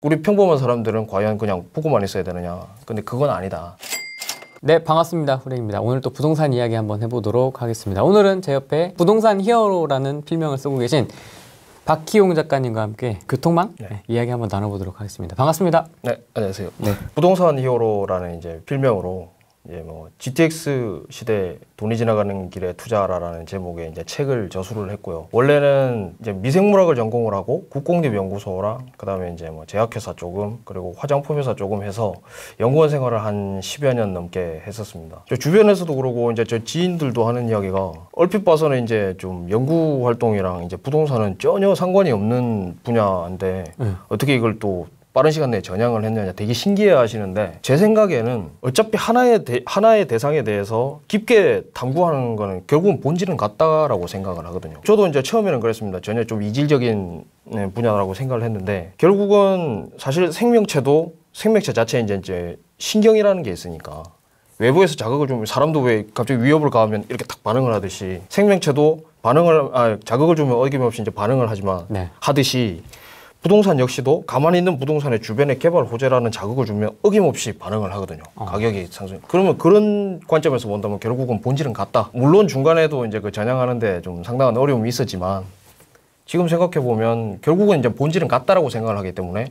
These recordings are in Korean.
우리 평범한 사람들은 과연 그냥 보고만 있어야 되느냐. 근데 그건 아니다. 네, 반갑습니다. 후랭입니다. 오늘 또 부동산 이야기 한번 해보도록 하겠습니다. 오늘은 제 옆에 부동산 히어로라는 필명을 쓰고 계신 박희용 작가님과 함께 교통망 이야기 한번 나눠보도록 하겠습니다. 반갑습니다. 네, 안녕하세요. 부동산 히어로라는 이제 필명으로 이제 뭐 GTX 시대 돈이 지나가는 길에 투자하라라는 제목의 이제 책을 저술을 했고요. 원래는 이제 미생물학을 전공을 하고 국공립연구소랑 그다음에 이제 뭐 제약회사 조금 그리고 화장품회사 조금 해서 연구원 생활을 한 10여 년 넘게 했었습니다. 저 주변에서도 그러고 이제 저 지인들도 하는 이야기가 얼핏 봐서는 이제 좀 연구 활동이랑 이제 부동산은 전혀 상관이 없는 분야인데 어떻게 이걸 또 빠른 시간 내에 전향을 했느냐 되게 신기해 하시는데 제 생각에는 어차피 하나의 대상에 대해서 깊게 탐구하는 거는 결국은 본질은 같다라고 생각을 하거든요. 저도 이제 처음에는 그랬습니다. 전혀 좀 이질적인 분야라고 생각을 했는데 결국은 사실 생명체 자체에 이제 신경이라는 게 있으니까 외부에서 자극을 주면 사람도 왜 갑자기 위협을 가하면 이렇게 딱 반응을 하듯이 생명체도 자극을 주면 어김없이 이제 반응을 하지만 하듯이 부동산 역시도 가만히 있는 부동산의 주변에 개발 호재라는 자극을 주면 어김없이 반응을 하거든요. 가격이 상승. 그러면 그런 관점에서 본다면 결국은 본질은 같다. 물론 중간에도 이제 그 전향하는데 좀 상당한 어려움이 있었지만 지금 생각해 보면 결국은 이제 본질은 같다라고 생각을 하기 때문에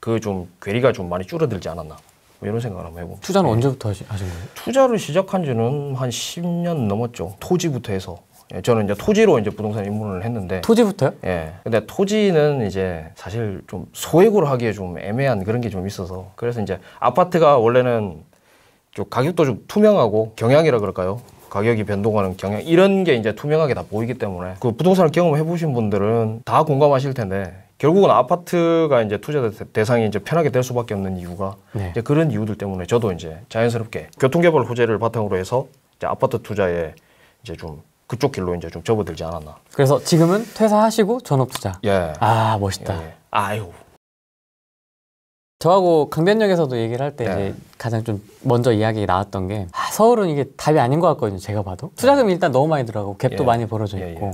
그 좀 괴리가 좀 많이 줄어들지 않았나. 뭐 이런 생각을 한번 해봅니다. 투자는 언제부터 하신 거예요? 투자를 시작한 지는 한 10년 넘었죠. 토지부터 해서. 저는 이제 토지로 이제 부동산 입문을 했는데. 토지부터요? 예. 근데 토지는 이제 사실 좀 소액으로 하기에 좀 애매한 그런 게 좀 있어서. 그래서 이제 아파트가 원래는 좀 가격도 좀 투명하고 경향이라 그럴까요? 가격이 변동하는 경향. 이런 게 이제 투명하게 다 보이기 때문에 그 부동산을 경험해 보신 분들은 다 공감하실 텐데 결국은 아파트가 이제 투자 대상이 이제 편하게 될 수밖에 없는 이유가 이제 그런 이유들 때문에 저도 이제 자연스럽게 교통개발 호재를 바탕으로 해서 이제 아파트 투자에 이제 좀 그쪽 길로 이제 좀 접어들지 않았나. 그래서 지금은 퇴사하시고 전업투자. 예. 아, 멋있다. 예. 아유. 저하고 강변역에서도 얘기를 할 때 이제 가장 좀 먼저 이야기 나왔던 게 서울은 이게 답이 아닌 것 같거든요. 제가 봐도. 투자금이 일단 너무 많이 들어가고 갭도 많이 벌어져 있고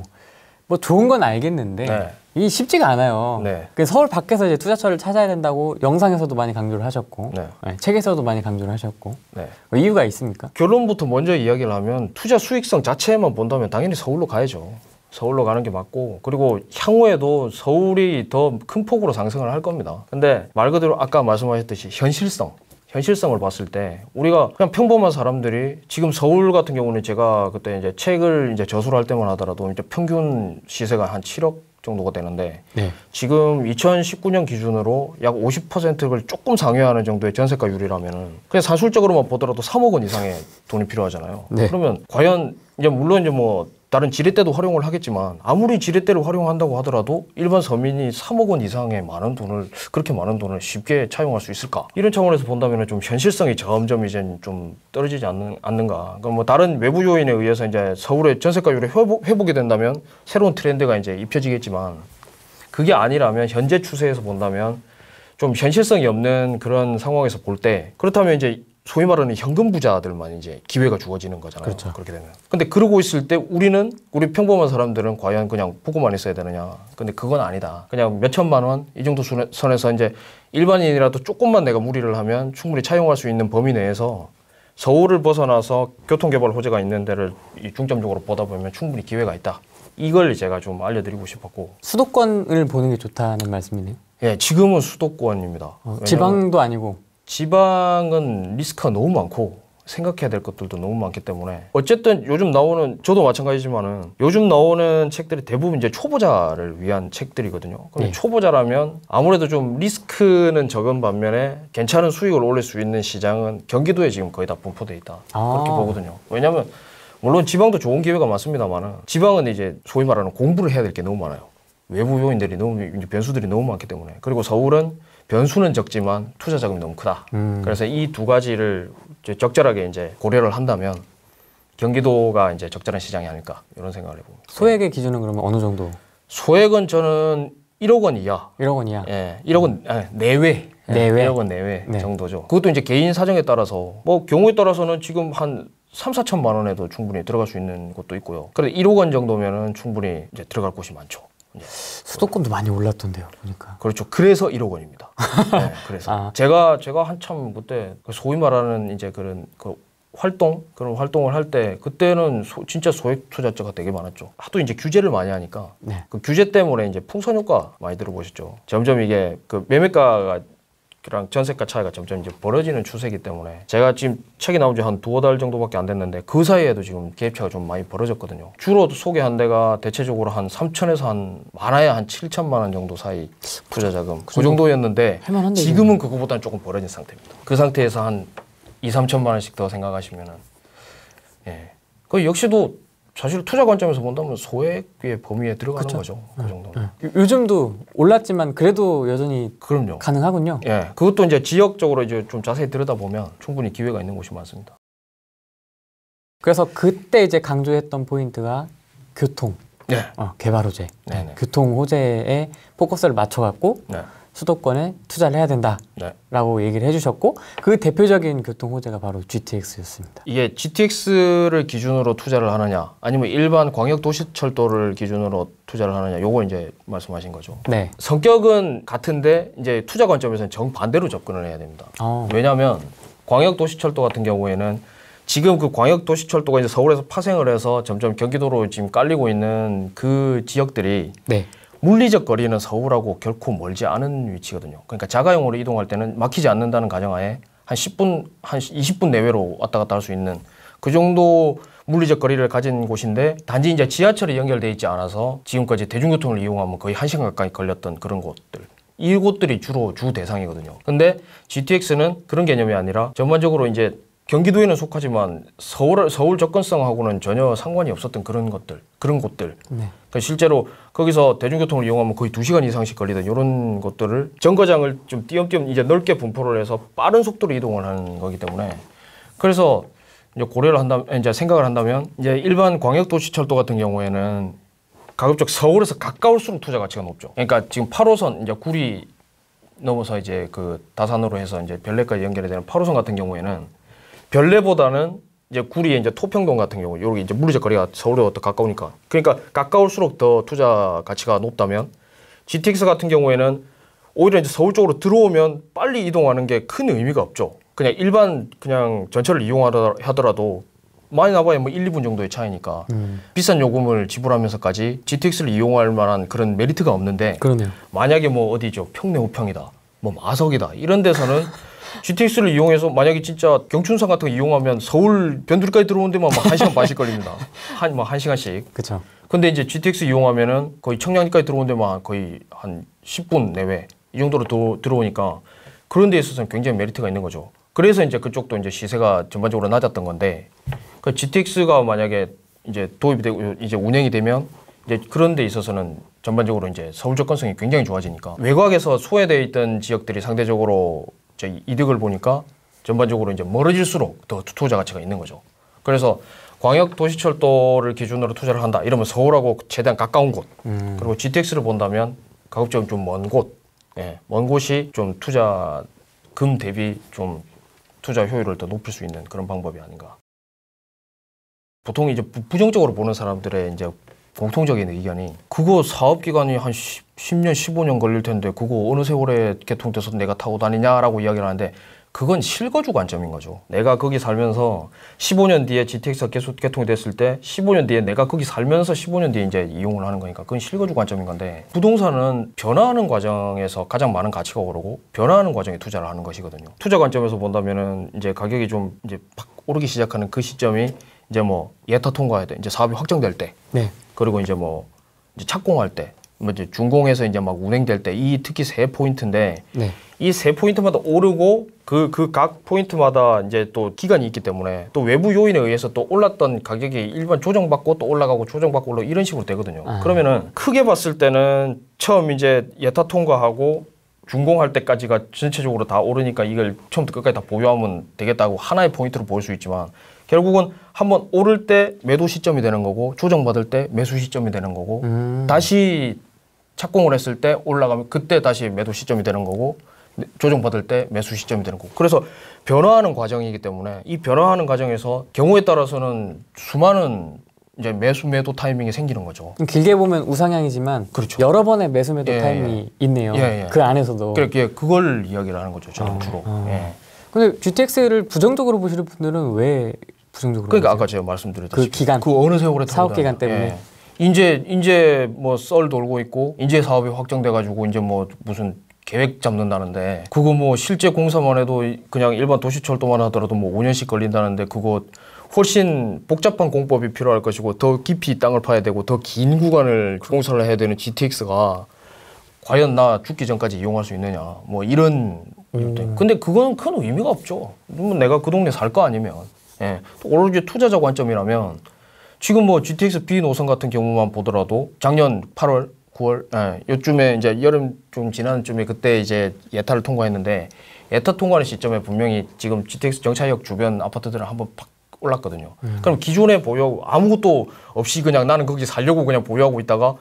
뭐 좋은 건 알겠는데 이게 쉽지가 않아요. 그래서 서울 밖에서 이제 투자처를 찾아야 된다고 영상에서도 많이 강조를 하셨고 책에서도 많이 강조를 하셨고 뭐 이유가 있습니까? 결론부터 먼저 이야기를 하면 투자 수익성 자체만 본다면 당연히 서울로 가야죠. 서울로 가는 게 맞고 그리고 향후에도 서울이 더 큰 폭으로 상승을 할 겁니다. 근데 말 그대로 아까 말씀하셨듯이 현실성을 봤을 때 우리가 그냥 평범한 사람들이 지금 서울 같은 경우는 제가 그때 이제 책을 이제 저술을 할 때만 하더라도 이제 평균 시세가 한 7억 정도가 되는데 지금 2019년 기준으로 약 50%를 조금 상회하는 정도의 전세가율이라면은 그냥 산술적으로만 보더라도 3억 원 이상의 돈이 필요하잖아요. 그러면 과연 이제 물론 이제 뭐 다른 지렛대도 활용을 하겠지만 아무리 지렛대를 활용한다고 하더라도 일반 서민이 3억 원 이상의 그렇게 많은 돈을 쉽게 차용할 수 있을까? 이런 차원에서 본다면 좀 현실성이 점점 이제 좀 떨어지지 않는가? 그럼 뭐 다른 외부 요인에 의해서 이제 서울의 전세가율이 회복이 된다면 새로운 트렌드가 이제 입혀지겠지만 그게 아니라면 현재 추세에서 본다면 좀 현실성이 없는 그런 상황에서 볼 때 그렇다면 이제 소위 말하는 현금 부자들만 이제 기회가 주어지는 거잖아요. 그렇게 되면. 근데 그러고 있을 때 우리 평범한 사람들은 과연 그냥 보고만 있어야 되느냐. 근데 그건 아니다. 그냥 몇 천만 원 이 정도 선에서 이제 일반인이라도 조금만 내가 무리를 하면 충분히 차용할 수 있는 범위 내에서 서울을 벗어나서 교통개발 호재가 있는 데를 중점적으로 보다 보면 충분히 기회가 있다. 이걸 제가 좀 알려드리고 싶었고. 수도권을 보는 게 좋다는 말씀이네요? 예, 지금은 수도권입니다. 지방도 아니고? 지방은 리스크가 너무 많고 생각해야 될 것들도 너무 많기 때문에 어쨌든 요즘 나오는 저도 마찬가지지만은 요즘 나오는 책들이 대부분 이제 초보자를 위한 책들이거든요. 그럼 초보자라면 아무래도 좀 리스크는 적은 반면에 괜찮은 수익을 올릴 수 있는 시장은 경기도에 지금 거의 다 분포돼 있다. 그렇게 보거든요. 왜냐하면 물론 지방도 좋은 기회가 많습니다만은 지방은 이제 소위 말하는 공부를 해야 될 게 너무 많아요. 외부 요인들이 변수들이 너무 많기 때문에. 그리고 서울은 변수는 적지만 투자 자금이 너무 크다. 그래서 이 두 가지를 이제 적절하게 이제 고려를 한다면 경기도가 이제 적절한 시장이 아닐까 이런 생각을 해봅니다. 소액의 기준은 그러면 어느 정도? 소액은 저는 1억 원 이하. 1억 원 이하? 예, 1억 원 내외. 1억 원 내외 정도죠. 그것도 이제 개인 사정에 따라서 뭐 경우에 따라서는 지금 한 3,4천만 원에도 충분히 들어갈 수 있는 곳도 있고요. 그래도 1억 원 정도면은 충분히 이제 들어갈 곳이 많죠. 수도권도 많이 올랐던데요, 보니까. 그렇죠. 그래서 1억 원입니다. 네, 그래서 제가 한참 그때 소위 말하는 이제 그런 그런 활동을 할 때 그때는 진짜 소액 투자자가 되게 많았죠. 하도 이제 규제를 많이 하니까 그 규제 때문에 이제 풍선 효과 많이 들어보셨죠. 점점 이게 그 매매가가 랑 전세가 차이가 점점 이제 벌어지는 추세이기 때문에 제가 지금 책이 나온 지 한 2-5달 정도밖에 안 됐는데 그 사이에도 지금 갭차가 좀 많이 벌어졌거든요. 주로 소개한 데가 대체적으로 한 3천에서 한 많아야 한 7천만 원 정도 사이 투자 자금 그 정도였는데 지금은 그거보다는 조금 벌어진 상태입니다. 그 상태에서 한 2-3천만 원씩 더 생각하시면은 그 역시도 사실 투자 관점에서 본다면 소액의 범위에 들어가는 거죠. 그 정도는. 요즘도 올랐지만 그래도 여전히 그럼요. 가능하군요. 예, 그것도 이제 지역적으로 이제 좀 자세히 들여다보면 충분히 기회가 있는 곳이 많습니다. 그래서 그때 이제 강조했던 포인트가 교통, 개발 호재, 교통 호재에 포커스를 맞춰갖고 수도권에 투자를 해야 된다라고 얘기를 해주셨고 그 대표적인 교통 호재가 바로 GTX였습니다. 이게 GTX를 기준으로 투자를 하느냐 아니면 일반 광역도시철도를 기준으로 투자를 하느냐 요거 이제 말씀하신 거죠. 네. 성격은 같은데 이제 투자 관점에서는 정반대로 접근을 해야 됩니다. 왜냐하면 광역도시철도 같은 경우에는 지금 그 광역도시철도가 이제 서울에서 파생을 해서 점점 경기도로 지금 깔리고 있는 그 지역들이 물리적 거리는 서울하고 결코 멀지 않은 위치거든요. 그러니까 자가용으로 이동할 때는 막히지 않는다는 가정하에 한 10분, 한 20분 내외로 왔다 갔다 할 수 있는 그 정도 물리적 거리를 가진 곳인데 단지 이제 지하철이 연결되어 있지 않아서 지금까지 대중교통을 이용하면 거의 1시간 가까이 걸렸던 그런 곳들. 이곳들이 주로 주 대상이거든요. 근데 GTX는 그런 개념이 아니라 전반적으로 이제 경기도에는 속하지만 서울 접근성하고는 전혀 상관이 없었던 그런 곳들. 그러니까 실제로 거기서 대중교통을 이용하면 거의 2시간 이상씩 걸리던 이런 것들을 정거장을 좀 띄엄띄엄 이제 넓게 분포를 해서 빠른 속도로 이동을 하는 거기 때문에 그래서 이제 고려를 한다면 이제 생각을 한다면 이제 일반 광역도시철도 같은 경우에는 가급적 서울에서 가까울수록 투자 가치가 높죠. 그러니까 지금 8호선 이제 구리 넘어서 이제 그 다산으로 해서 이제 별내까지 연결이 되는 8호선 같은 경우에는 별내보다는 이제 구리에 이제 토평동 같은 경우 여기 이제 물리적 거리가 서울에 더 가까우니까 그러니까 가까울수록 더 투자 가치가 높다면 GTX 같은 경우에는 오히려 이제 서울 쪽으로 들어오면 빨리 이동하는 게 큰 의미가 없죠. 그냥 일반 그냥 전철을 이용하더라도 많이 나봐야 뭐 1-2분 정도의 차이니까 비싼 요금을 지불하면서까지 GTX를 이용할 만한 그런 메리트가 없는데 그러네요. 만약에 뭐 어디죠 평내 우평이다 뭐 마석이다 이런 데서는 GTX를 이용해서 만약에 진짜 경춘선 같은 거 이용하면 서울 변두리까지 들어오는 데만 막 1시간 반씩 걸립니다. 한 1시간씩. 그렇죠. 근데 이제 GTX 이용하면은 거의 청량리까지 들어오는 데만 거의 한 10분 내외 이 정도로 들어오니까 그런 데 있어서는 굉장히 메리트가 있는 거죠. 그래서 이제 그쪽도 이제 시세가 전반적으로 낮았던 건데 그 GTX가 만약에 이제 도입이 되고 이제 운행이 되면 이제 그런 데 있어서는 전반적으로 이제 서울 접근성이 굉장히 좋아지니까 외곽에서 소외되어 있던 지역들이 상대적으로 이득을 보니까 전반적으로 이제 멀어질수록 더 투자 가치가 있는 거죠. 그래서 광역도시철도를 기준으로 투자를 한다. 이러면 서울하고 최대한 가까운 곳. 그리고 GTX를 본다면 가급적 좀 먼 곳. 먼 곳이 좀 투자금 대비 좀 투자 효율을 더 높일 수 있는 그런 방법이 아닌가. 보통 이제 부정적으로 보는 사람들의 이제 공통적인 의견이 그거 사업기간이 한 10년, 15년 걸릴 텐데 그거 어느 세월에 개통돼서 내가 타고 다니냐라고 이야기를 하는데 그건 실거주 관점인 거죠. 내가 거기 살면서 15년 뒤에 GTX가 개통이 됐을 때 15년 뒤에 내가 거기 살면서 15년 뒤에 이제 이용을 하는 거니까 그건 실거주 관점인 건데 부동산은 변화하는 과정에서 가장 많은 가치가 오르고 변화하는 과정에 투자를 하는 것이거든요. 투자 관점에서 본다면은 이제 가격이 좀 이제 팍 오르기 시작하는 그 시점이 이제 뭐 예타 통과해야 돼. 이제 사업이 확정될 때. 그리고 이제 뭐 이제 착공할 때, 뭐 이제 준공해서 이제 막 운행될 때 이 특히 세 포인트인데 이 세 포인트마다 오르고 그 각 포인트마다 이제 또 기간이 있기 때문에 또 외부 요인에 의해서 또 올랐던 가격이 일반 조정받고 또 올라가고 조정받고 올라가고 이런 식으로 되거든요. 그러면은 크게 봤을 때는 처음 이제 예타 통과하고 준공할 때까지가 전체적으로 다 오르니까 이걸 처음부터 끝까지 다 보유하면 되겠다고 하나의 포인트로 볼 수 있지만 결국은 한번 오를 때 매도 시점이 되는 거고 조정받을 때 매수 시점이 되는 거고 다시 착공을 했을 때 올라가면 그때 다시 매도 시점이 되는 거고 조정받을 때 매수 시점이 되는 거고 그래서 변화하는 과정이기 때문에 이 변화하는 과정에서 경우에 따라서는 수많은 이제 매도 타이밍이 생기는 거죠. 길게 보면 우상향이지만 그렇죠. 여러 번의 매수 매도 타이밍이 있네요. 그 안에서도. 그걸 이야기를 하는 거죠. 저는 주로. 근데 GTX를 부정적으로 보시는 분들은 왜 부정적으로? 그러니까 보세요? 아까 제가 말씀드렸듯이 그 기간, 그 어느 세월에 사업 기간 때문에. 이제 뭐 썰 돌고 있고 이제 사업이 확정돼 가지고 이제 뭐 무슨 계획 잡는다는데 그거 뭐 실제 공사만 해도 그냥 일반 도시철도만 하더라도 뭐 5년씩 걸린다는데 그거 훨씬 복잡한 공법이 필요할 것이고 더 깊이 땅을 파야 되고 더 긴 구간을 공사를 해야 되는 GTX가 과연 나 죽기 전까지 이용할 수 있느냐 뭐 이런 근데 그건 큰 의미가 없죠. 내가 그 동네 살 거 아니면 오로지 투자자 관점이라면 지금 뭐 GTX B 노선 같은 경우만 보더라도 작년 8월 9월 요쯤에 이제 여름 좀 지난 쯤에 그때 이제 예타를 통과했는데 예타 통과하는 시점에 분명히 지금 GTX 정차역 주변 아파트들은 한번 팍 올랐거든요. 그럼 기존에 보유하고 아무것도 없이 그냥 나는 거기 살려고 그냥 보유하고 있다가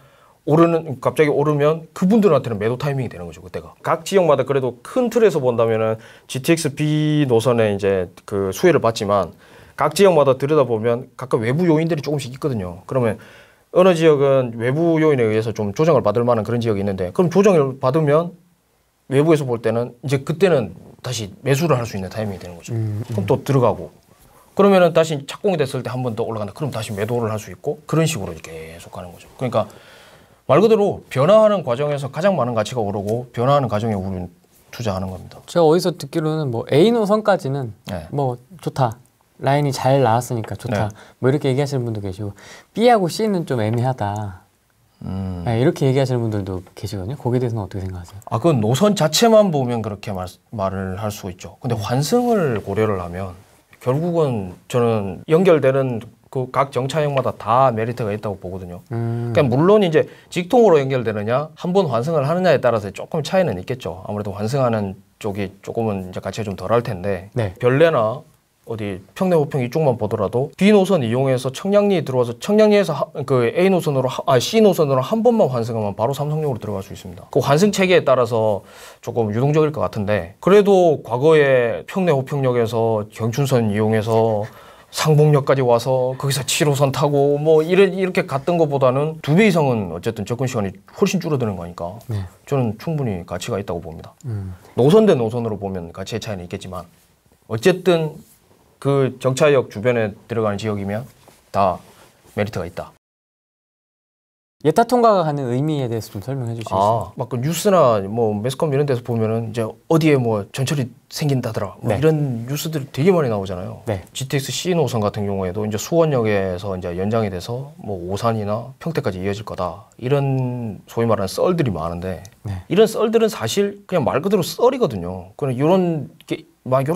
갑자기 오르면 그분들한테는 매도 타이밍이 되는 거죠, 그때가. 각 지역마다 그래도 큰 틀에서 본다면은 GTX B 노선에 이제 그 수혜를 받지만 각 지역마다 들여다보면 각각 외부 요인들이 조금씩 있거든요. 그러면 어느 지역은 외부 요인에 의해서 좀 조정을 받을 만한 그런 지역이 있는데 그럼 조정을 받으면 외부에서 볼 때는 이제 그때는 다시 매수를 할 수 있는 타이밍이 되는 거죠. 그럼 또 들어가고 그러면은 다시 착공이 됐을 때 한 번 더 올라간다. 그럼 다시 매도를 할 수 있고 그런 식으로 이렇게 계속 가는 거죠. 그러니까 말 그대로 변화하는 과정에서 가장 많은 가치가 오르고 변화하는 과정에 우리는 투자하는 겁니다. 제가 어디서 듣기로는 뭐 A 노선까지는 뭐 좋다. 라인이 잘 나왔으니까 좋다. 뭐 이렇게 얘기하시는 분도 계시고 B하고 C는 좀 애매하다. 이렇게 얘기하시는 분들도 계시거든요. 거기에 대해서는 어떻게 생각하세요? 그건 노선 자체만 보면 그렇게 말을 할 수 있죠. 근데 환승을 고려를 하면 결국은 저는 연결되는 그 각 정차역마다 다 메리트가 있다고 보거든요. 그러니까 물론 이제 직통으로 연결되느냐, 한 번 환승을 하느냐에 따라서 조금 차이는 있겠죠. 아무래도 환승하는 쪽이 조금은 이제 가치가 좀 덜할 텐데 별내나 어디 평내 호평 이쪽만 보더라도 B 노선 이용해서 청량리 들어와서 청량리에서 그 A 노선으로 C 노선으로 한 번만 환승하면 바로 삼성역으로 들어갈 수 있습니다. 그 환승 체계에 따라서 조금 유동적일 것 같은데 그래도 과거에 평내 호평역에서 경춘선 이용해서 상봉역까지 와서 거기서 7호선 타고 뭐 이렇게 갔던 것보다는 2배 이상은 어쨌든 접근 시간이 훨씬 줄어드는 거니까 저는 충분히 가치가 있다고 봅니다. 노선 대 노선으로 보면 가치의 차이는 있겠지만 어쨌든 그 정차역 주변에 들어가는 지역이면 다 메리트가 있다. 예타 통과가 가는 의미에 대해서 좀 설명해 주시겠어요? 막 그 뉴스나 뭐 매스컴 이런 데서 보면은 이제 어디에 뭐 전철이 생긴다더라 뭐 이런 뉴스들이 되게 많이 나오잖아요. GTX C 노선 같은 경우에도 이제 수원역에서 이제 연장이 돼서 뭐 오산이나 평택까지 이어질 거다 이런 소위 말하는 썰들이 많은데 이런 썰들은 사실 그냥 말 그대로 썰이거든요. 그런 이런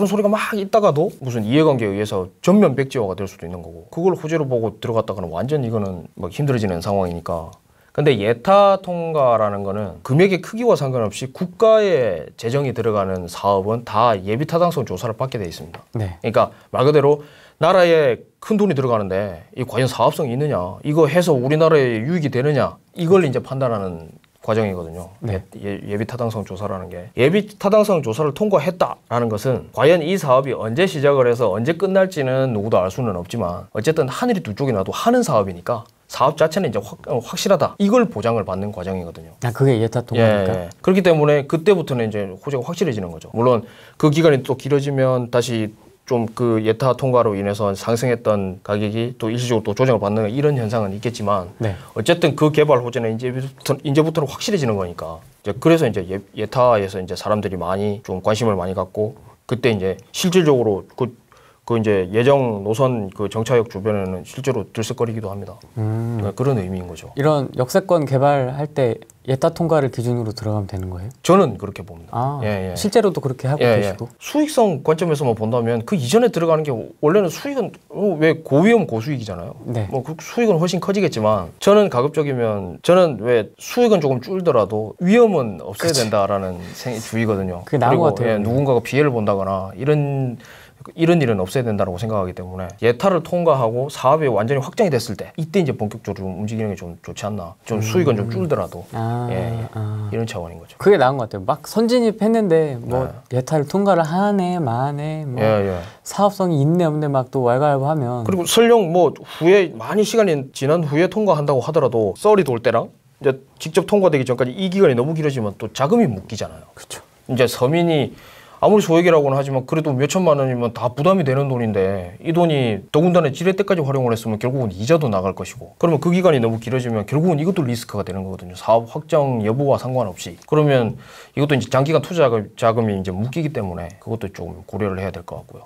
소리가 막 있다가도 무슨 이해관계에 의해서 전면 백지화가 될 수도 있는 거고 그걸 호재로 보고 들어갔다가는 완전 이거는 막 힘들어지는 상황이니까. 근데 예타 통과라는 거는 금액의 크기와 상관없이 국가의 재정이 들어가는 사업은 다 예비 타당성 조사를 받게 돼 있습니다. 그러니까 말 그대로 나라에 큰 돈이 들어가는데 이 과연 사업성이 있느냐, 이거 해서 우리나라에 유익이 되느냐, 이걸 이제 판단하는 과정이거든요. 예비 타당성 조사라는 게. 예비 타당성 조사를 통과했다라는 것은 과연 이 사업이 언제 시작을 해서 언제 끝날지는 누구도 알 수는 없지만 어쨌든 하늘이 두 쪽이 나도 하는 사업이니까 사업 자체는 이제 확실하다. 이걸 보장을 받는 과정이거든요. 그게 예타 통과니까. 그렇기 때문에 그때부터는 이제 호재가 확실해지는 거죠. 물론 그 기간이 또 길어지면 다시 좀 그 예타 통과로 인해서 상승했던 가격이 또 일시적으로 또 조정을 받는 이런 현상은 있겠지만 어쨌든 그 개발 호재는 이제부터는 확실해지는 거니까 그래서 이제 예타에서 이제 사람들이 많이 좀 관심을 많이 갖고 그때 이제 실질적으로 그 이제 예정 노선 그 정차역 주변에는 실제로 들썩거리기도 합니다. 그런 의미인 거죠. 이런 역세권 개발할 때 예타 통과를 기준으로 들어가면 되는 거예요? 저는 그렇게 봅니다. 실제로도 그렇게 하고 계시고? 수익성 관점에서만 본다면 그 이전에 들어가는 게 원래는 수익은 왜 고위험 고수익이잖아요. 뭐 그 수익은 훨씬 커지겠지만 저는 가급적이면 저는 왜 수익은 조금 줄더라도 위험은 없어야 된다라는 주의거든요. 그게 나은 것 같아요. 누군가가 피해를 본다거나 이런 이런 일은 없어야 된다고 생각하기 때문에 예타를 통과하고 사업이 완전히 확장이 됐을 때 이때 이제 본격적으로 좀 움직이는 게 좀 좋지 않나. 좀 수익은 좀 줄더라도 이런 차원인 거죠. 그게 나은 것 같아요. 막 선진입했는데 뭐 예타를 통과를 하네 마네 뭐 사업성이 있네 없네 막 또 왈가왈부하면 그리고 설령 뭐 후에 많이 시간이 지난 후에 통과한다고 하더라도 썰이 돌 때랑 이제 직접 통과되기 전까지 이 기간이 너무 길어지면 또 자금이 묶이잖아요. 그렇죠. 이제 서민이 아무리 소액이라고는 하지만 그래도 몇 천만 원이면 다 부담이 되는 돈인데 이 돈이 더군다나 지뢰 때까지 활용을 했으면 결국은 이자도 나갈 것이고 그러면 그 기간이 너무 길어지면 결국은 이것도 리스크가 되는 거거든요. 사업 확장 여부와 상관없이. 그러면 이것도 이제 장기간 투자 자금이 이제 묶이기 때문에 그것도 좀 고려를 해야 될 것 같고요.